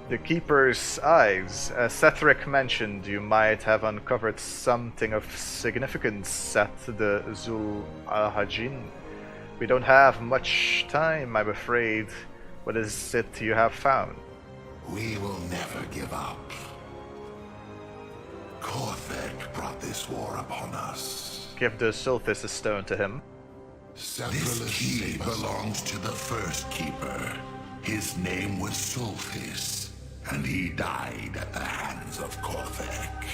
The Keeper's Eyes. As Sethric mentioned, you might have uncovered something of significance at the Zul al-Hajin. We don't have much time, I'm afraid. What is it you have found? We will never give up. Korthek brought this war upon us. Give the Sulthis a stone to him. This key belongs to the first keeper. His name was Sulthis, and he died at the hands of Korthek.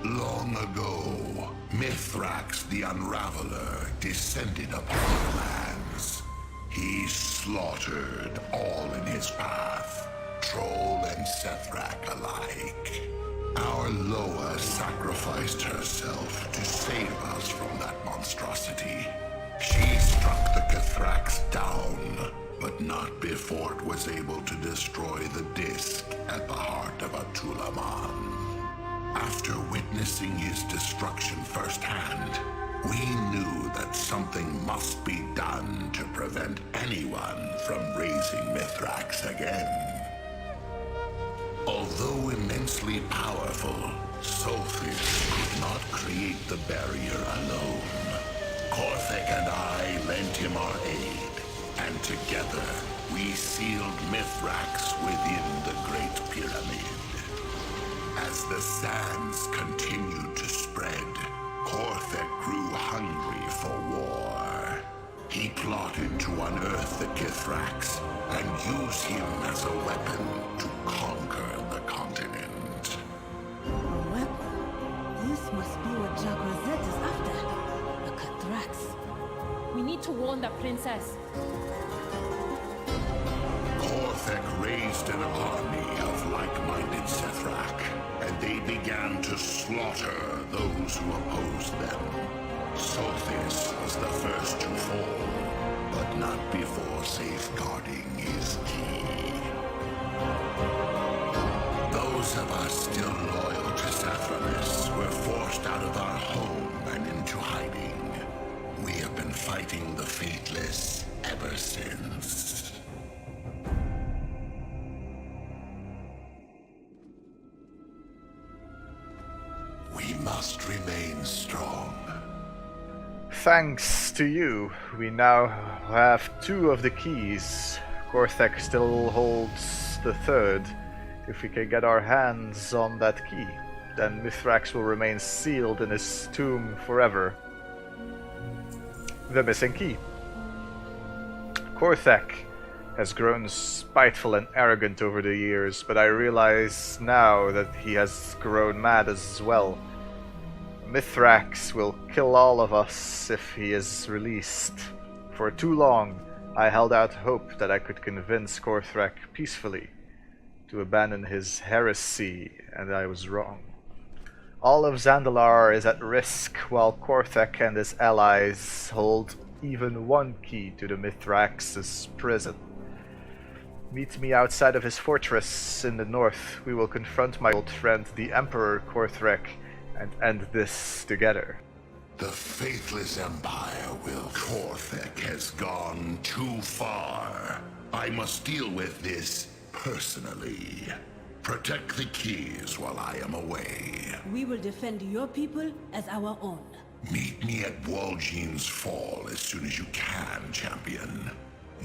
Long ago, Mithrax the Unraveler descended upon the lands. He slaughtered all in his path, Troll and Sethrak alike. Our Loa sacrificed herself to save us from that monstrosity. She struck the Kithrax down, but not before it was able to destroy the disc at the heart of Atulaman. After witnessing his destruction firsthand, we knew that something must be done to prevent anyone from raising Mithrax again. Although immensely powerful, Sulthis could not create the barrier alone. Korthek and I lent him our aid, and together we sealed Mithrax within the Great Pyramid. As the sands continued to spread, Korthek grew hungry for war. He plotted to unearth the Kithrax and use him as a weapon to conquer the continent. A weapon? This must be what Jack Rosette is after. The Kithrax. We need to warn the princess. Korthek raised an army of like-minded Sethrak, and they began to slaughter those who opposed them. Sulthis was the first to fall, but not before safeguarding his key. Those of us still loyal to Sathranis were forced out of our home and into hiding. We have been fighting the Fateless ever since. We must remain strong. Thanks to you, we now have 2 of the keys. Korthek still holds the 3rd. If we can get our hands on that key, then Mithrax will remain sealed in his tomb forever. The missing key. Korthek has grown spiteful and arrogant over the years, but I realize now that he has grown mad as well. Mithrax will kill all of us if he is released. For too long, I held out hope that I could convince Korthek peacefully to abandon his heresy, and I was wrong. All of Zandalar is at risk, while Korthek and his allies hold even 1 key to the Mithrax's prison. Meet me outside of his fortress in the north. We will confront my old friend, the Emperor Korthek, and end this together. The Faithless Empire will. Korthek has gone too far. I must deal with this personally. Protect the keys while I am away. We will defend your people as our own. Meet me at Waljean's Fall as soon as you can, champion.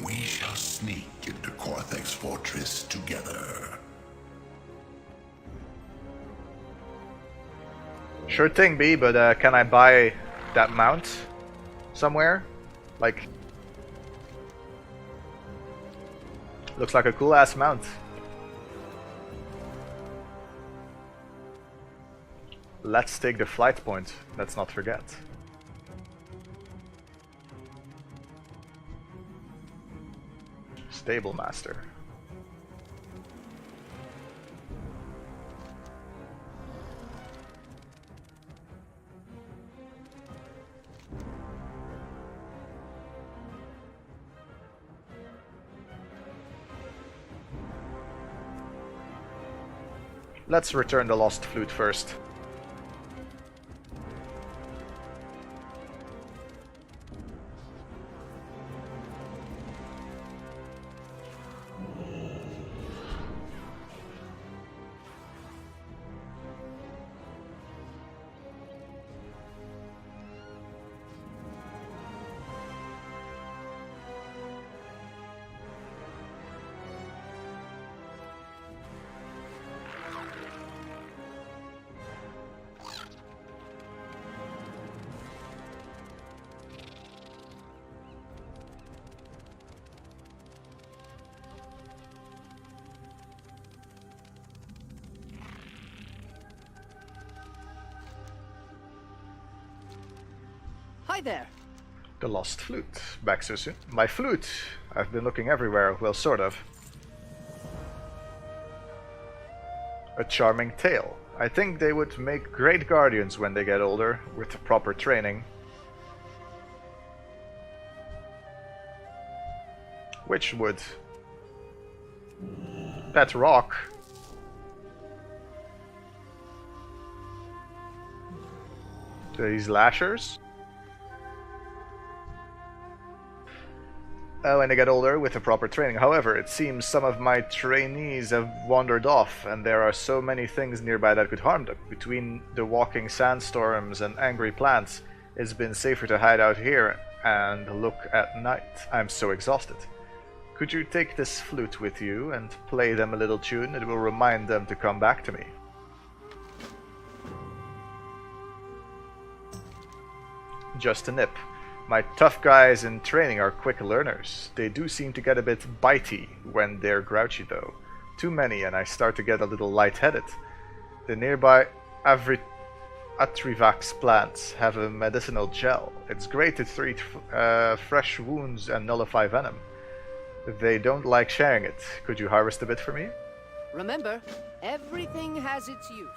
We shall sneak into Korthek's fortress together. Sure thing, B, but can I buy that mount somewhere? Like, looks like a cool ass mount. Let's take the flight point, let's not forget. Stable Master. Let's return the Lost Flute first. Hi there. The lost flute. Back so soon. My flute! I've been looking everywhere, well, sort of. A charming tale. I think they would make great guardians when they get older, with proper training. Which would? That rock. These lashers? When they get older with the proper training. However, it seems some of my trainees have wandered off, and there are so many things nearby that could harm them. Between the walking sandstorms and angry plants, it's been safer to hide out here and look at night. I'm so exhausted. Could you take this flute with you and play them a little tune? It will remind them to come back to me. Just a nip. My tough guys in training are quick learners. They do seem to get a bit bitey when they're grouchy though. Too many and I start to get a little lightheaded. The nearby Atrivax plants have a medicinal gel. It's great to treat fresh wounds and nullify venom. They don't like sharing it. Could you harvest a bit for me? Remember, everything has its use.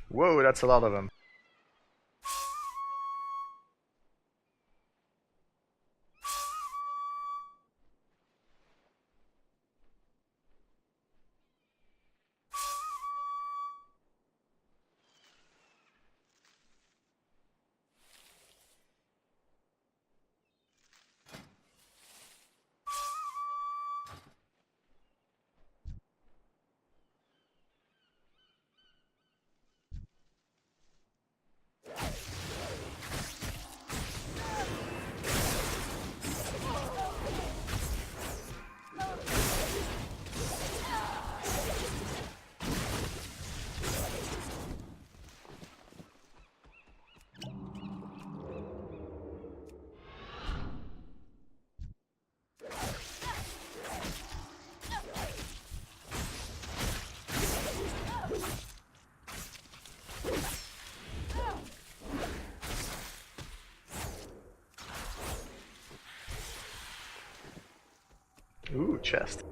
Whoa, that's a lot of them. Ooh, chest.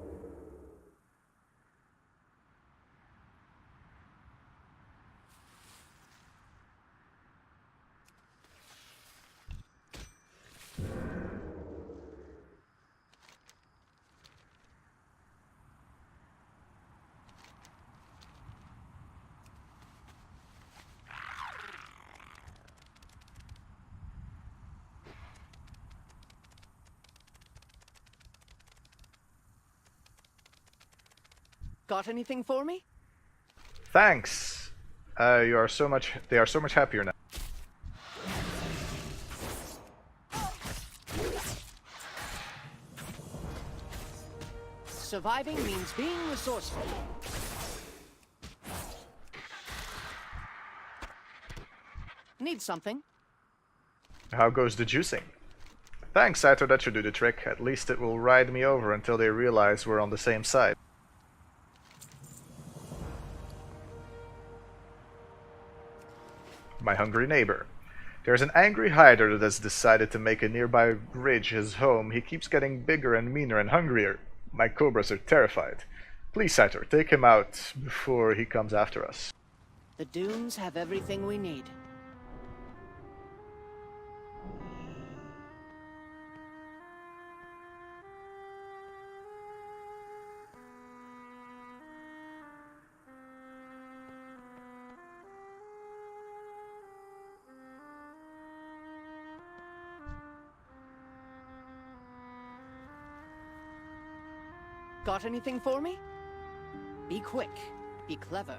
Got anything for me? Thanks. They are so much happier now. Surviving means being resourceful. Need something? How goes the juicing? Thanks, Saito, that should do the trick. At least it will ride me over until they realize we're on the same side. My hungry neighbor. There's an angry hider that has decided to make a nearby ridge his home. He keeps getting bigger and meaner and hungrier. My cobras are terrified. Please, Saito, take him out before he comes after us. The dunes have everything we need. Got anything for me? Be quick. Be clever.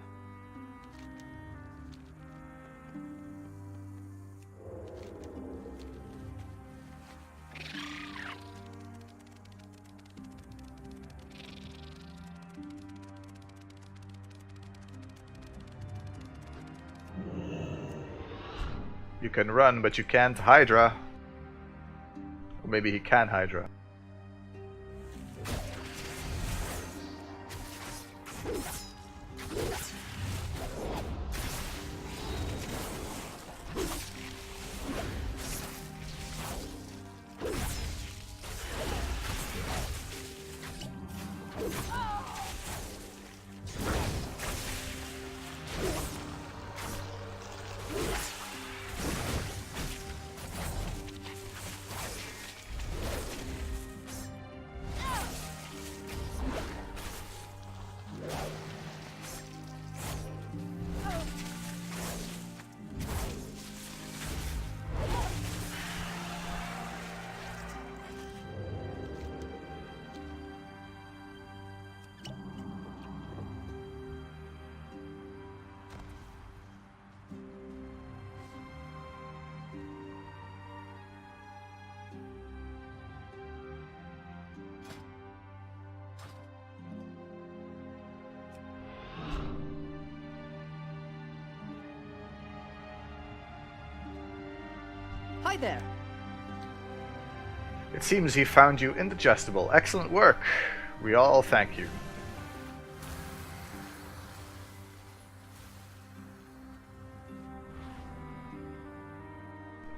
You can run, but you can't Hydra. Or maybe he can Hydra. Hi there. It seems he found you indigestible. Excellent work. We all thank you.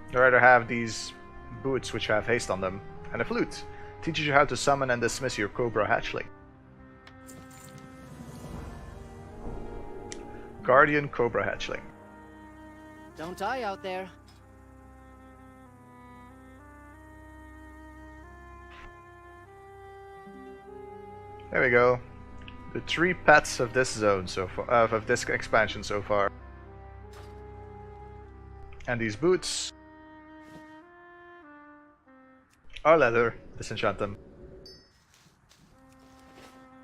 I'd rather have these boots which have haste on them, and a flute. Teaches you how to summon and dismiss your cobra hatchling. Guardian Cobra Hatchling. Don't die out there. There we go. The 3 pets of this zone so far, of this expansion so far. And these boots are leather. Disenchant them.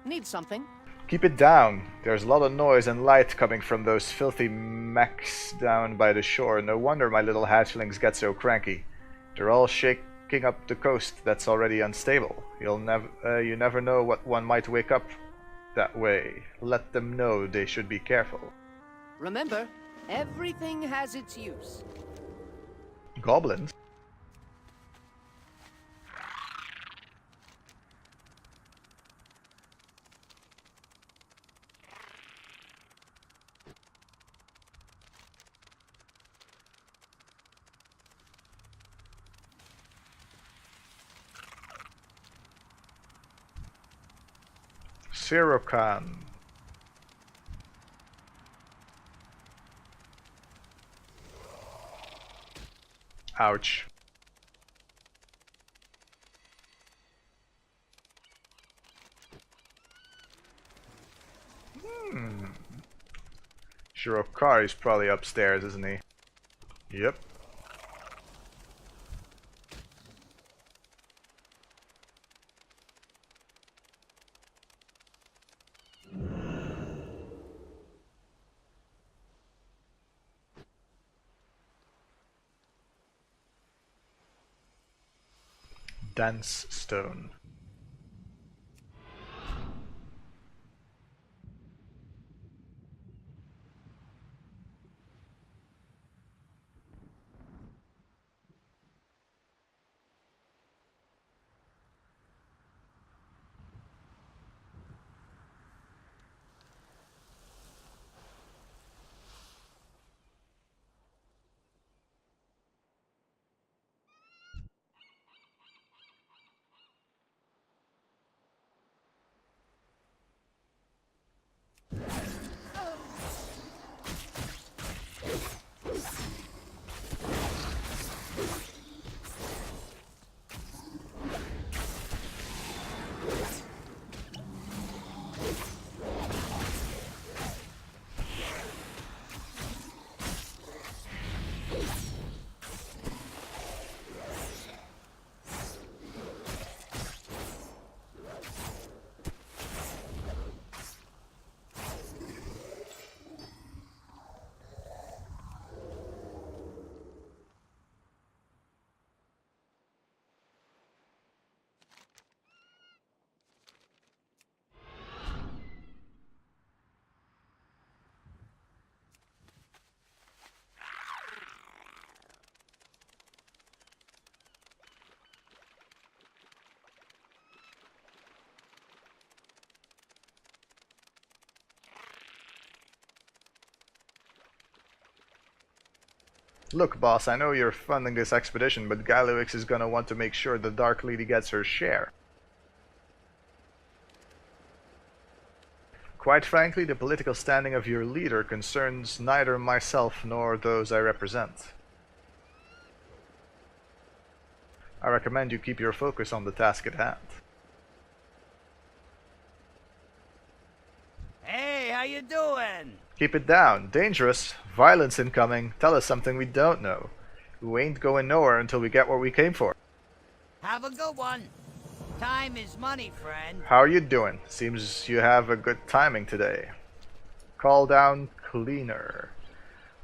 Need something? Keep it down. There's a lot of noise and light coming from those filthy mechs down by the shore. No wonder my little hatchlings get so cranky. They're all shaking up the coast that's already unstable. You never know what one might wake up that way. Let them know they should be careful. Remember, everything has its use. Goblins? Sirokan. Ouch. Shirokar is probably upstairs, isn't he? Yep. dense stone. Look, boss, I know you're funding this expedition, but Galliwix is gonna want to make sure the Dark Lady gets her share. Quite frankly, the political standing of your leader concerns neither myself nor those I represent. I recommend you keep your focus on the task at hand. Hey, how you doing? Keep it down. Dangerous. Violence incoming. Tell us something we don't know. We ain't going nowhere until we get what we came for. Have a good one. Time is money, friend. How are you doing? Seems you have a good timing today. Call down cleaner.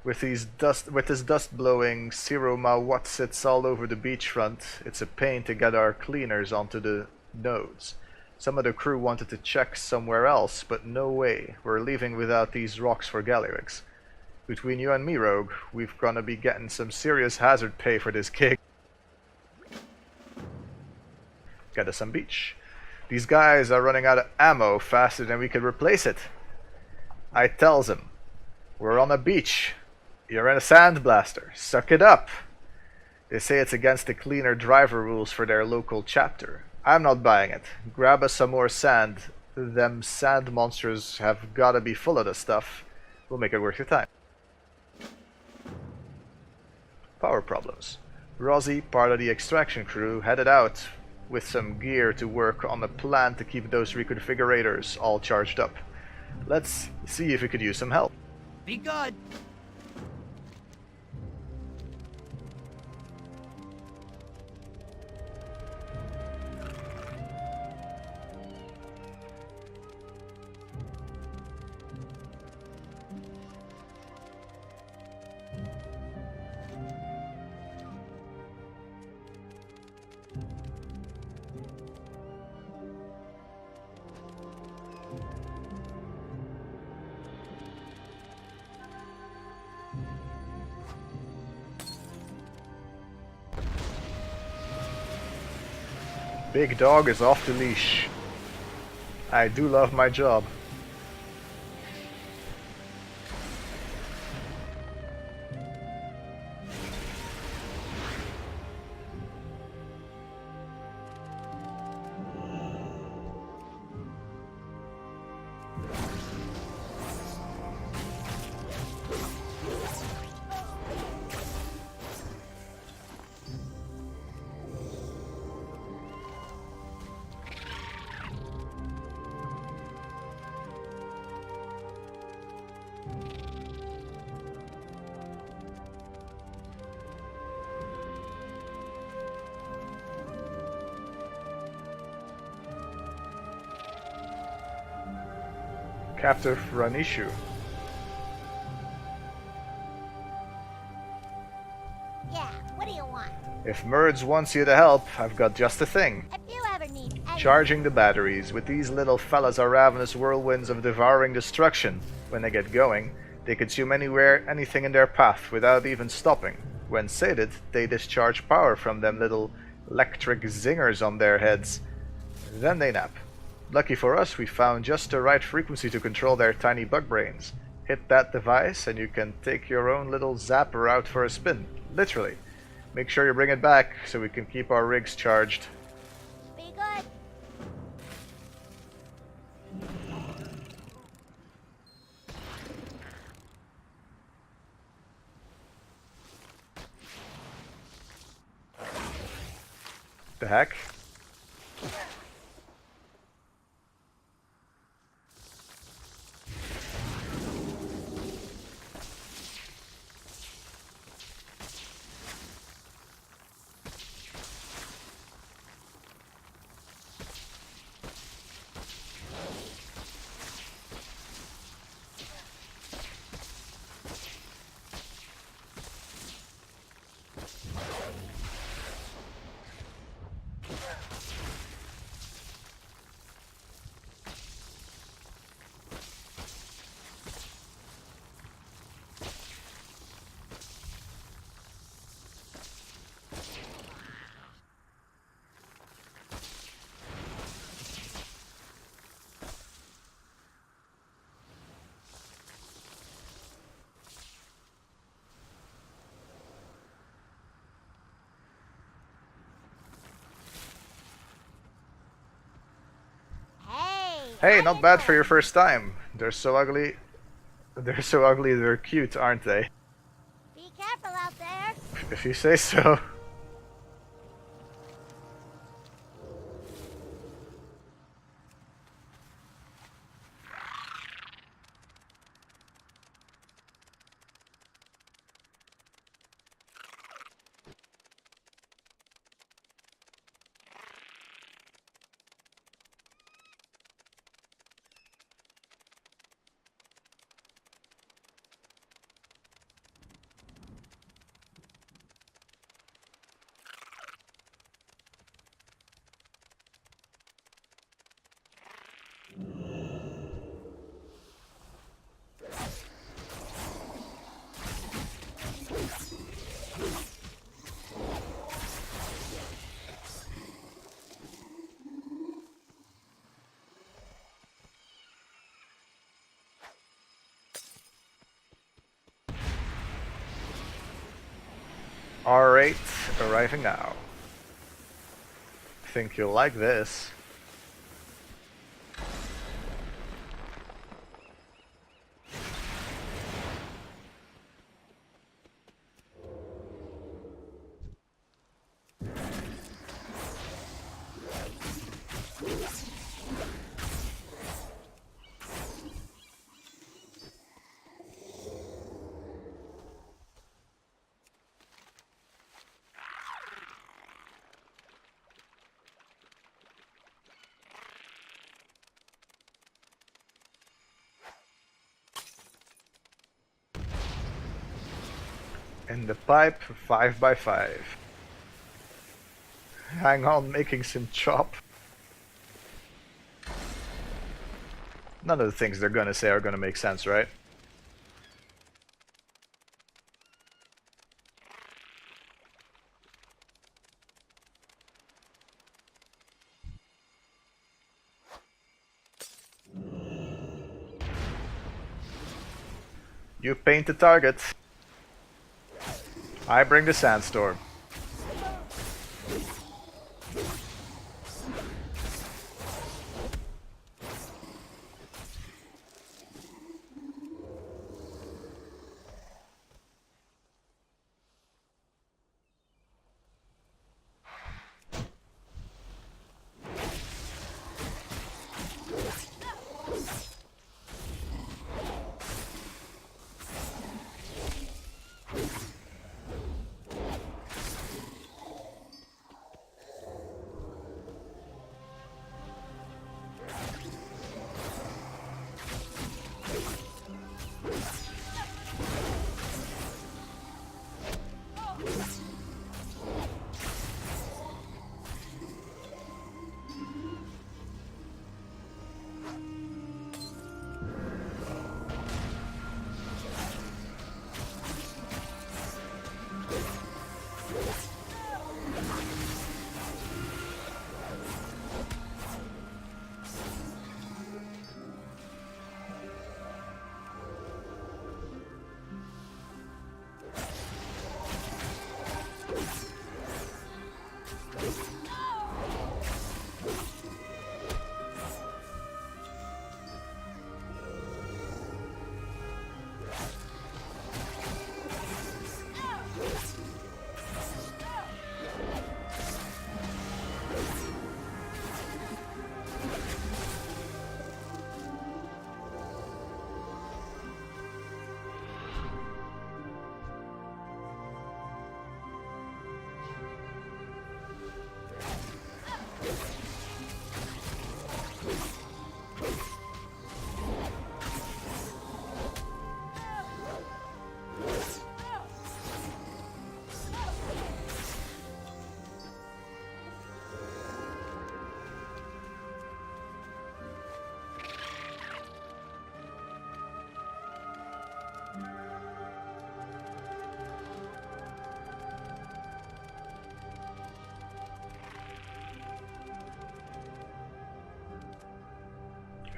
With this dust blowing, Siroma what sits all over the beachfront, it's a pain to get our cleaners onto the nodes. Some of the crew wanted to check somewhere else, but no way. We're leaving without these rocks for Galliwix. Between you and me, Rogue, we're gonna be getting some serious hazard pay for this gig. Get us some beach. These guys are running out of ammo faster than we can replace it. I tells them, we're on a beach. You're in a sandblaster. Suck it up. They say it's against the cleaner driver rules for their local chapter. I'm not buying it. Grab us some more sand. Them sand monsters have gotta be full of the stuff. We'll make it worth your time. Power problems. Rosie, part of the extraction crew, headed out with some gear to work on a plan to keep those reconfigurators all charged up. Let's see if we could use some help. Be good. Big dog is off the leash. I do love my job. Captive Ranishu. Yeah, what do you want? If Merds wants you to help, I've got just the thing. If you ever need any... Charging the batteries. With these little fellas are ravenous whirlwinds of devouring destruction. When they get going, they consume anything in their path without even stopping. When sated, they discharge power from them little electric zingers on their heads. Then they nap. Lucky for us, we found just the right frequency to control their tiny bug brains. Hit that device and you can take your own little zapper out for a spin. Literally. Make sure you bring it back so we can keep our rigs charged. Be good. The heck? Hey, not bad for your first time. They're so ugly. They're cute, aren't they? Be careful out there. If you say so. R8 arriving now. Think you'll like this. In the pipe, 5x5. Hang on, making some chop. None of the things they're gonna say are gonna make sense, right? You paint the target. I bring the sandstorm.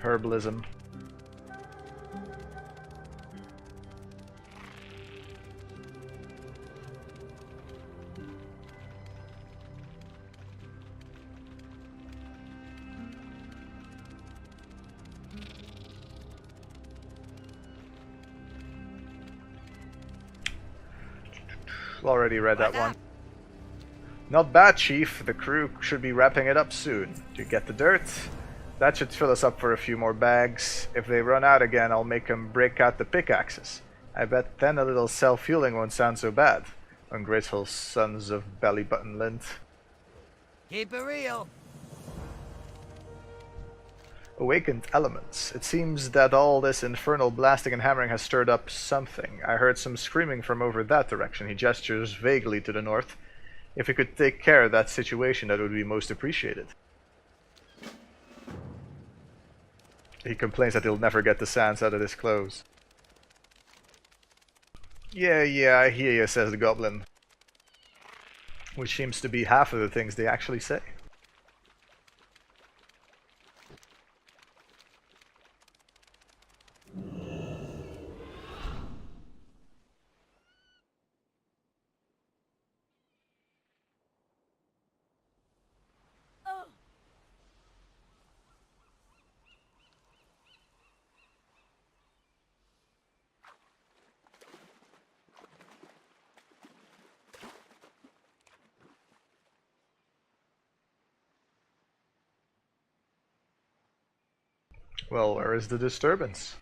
herbalism. Already read that one. Not bad, Chief. The crew should be wrapping it up soon. Do you get the dirt? That should fill us up for a few more bags. If they run out again, I'll make them break out the pickaxes. I bet then a little self-fueling won't sound so bad. Ungrateful sons of belly button lint. Keep it real. Awakened elements. It seems that all this infernal blasting and hammering has stirred up something. I heard some screaming from over that direction. He gestures vaguely to the north. If he could take care of that situation, that would be most appreciated. He complains that he'll never get the sands out of his clothes. Yeah, I hear you, says the goblin. Which seems to be half of the things they actually say. Well, where is the disturbance?